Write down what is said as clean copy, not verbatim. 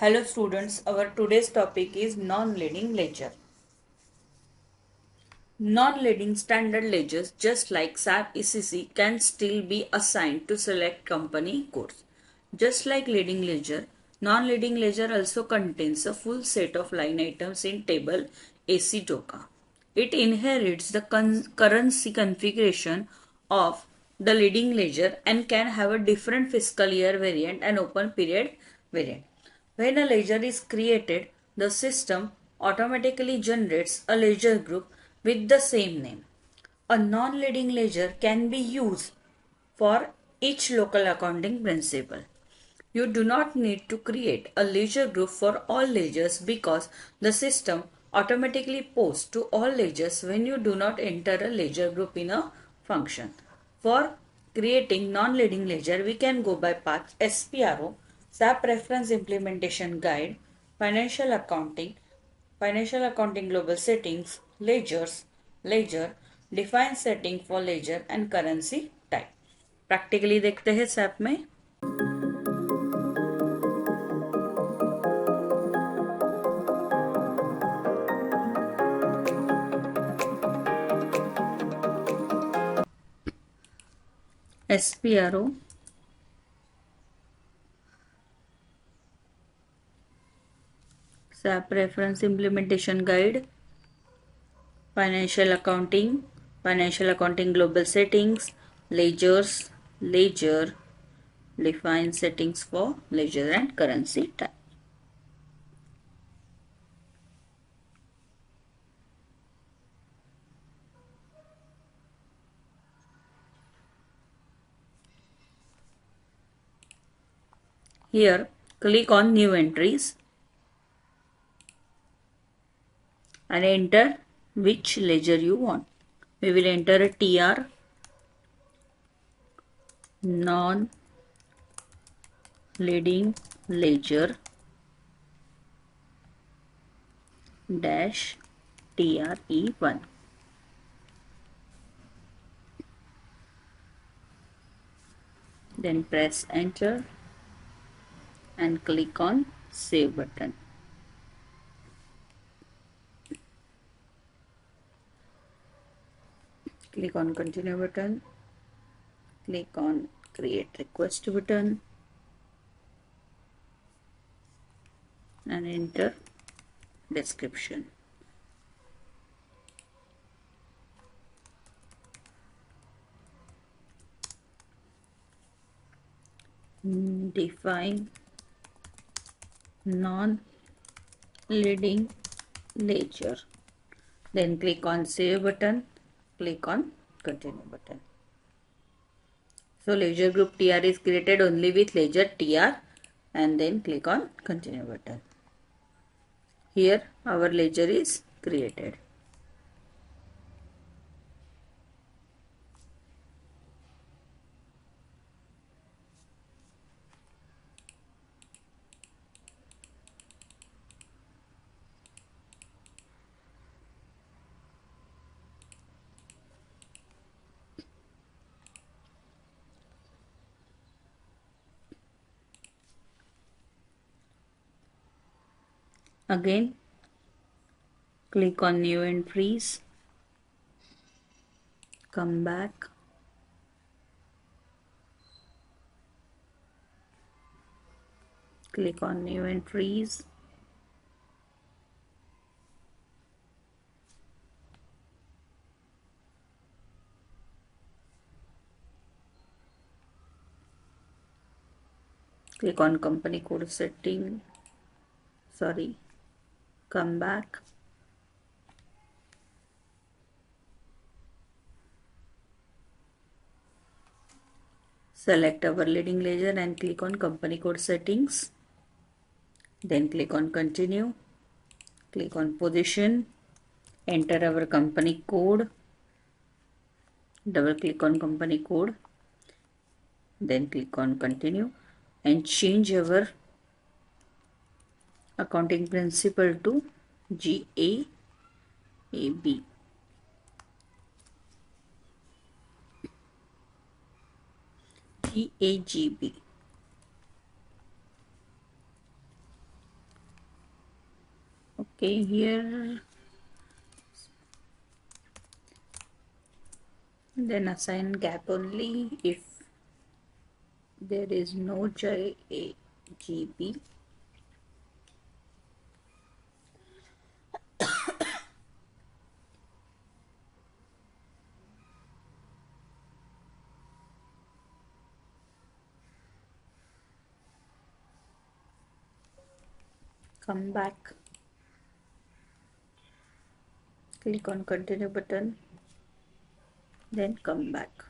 Hello students, our today's topic is non-leading ledger. Non-leading standard ledgers just like SAP ECC can still be assigned to select company codes. Just like leading ledger, non-leading ledger also contains a full set of line items in table AC Doka. It inherits the currency configuration of the leading ledger and can have a different fiscal year variant and open period variant. When a ledger is created, the system automatically generates a ledger group with the same name. A non-leading ledger can be used for each local accounting principle. You do not need to create a ledger group for all ledgers because the system automatically posts to all ledgers when you do not enter a ledger group in a function. For creating non-leading ledger, we can go by path SPRO, SAP Reference Implementation Guide, Financial Accounting Global Settings, Ledgers, Ledger, Define Setting for Ledger and Currency Type. Practically देखते हैं SAP में SPRO SAP Reference Implementation Guide, Financial Accounting Global Settings, Ledgers, Ledger, Define Settings for Ledger and Currency Type. Here, click on New Entries and enter which ledger you want. We will enter a TR, non-leading ledger dash TRE1. Then press enter and click on save button. Click on continue button, click on create request button and enter description. Define non-leading ledger. Then click on save button, click on continue button. So ledger group TR is created only with ledger TR and then click on continue button. Here our ledger is created. Again, click on new entries, come back, click on new entries, click on company code setting, come back, select our leading ledger and click on company code settings, then click on continue, click on position, enter our company code, double click on company code, then click on continue and change our accounting principle to GAAP. GAAP. Okay, here then assign gap only if there is no JGB. Come back, click on continue button, then come back.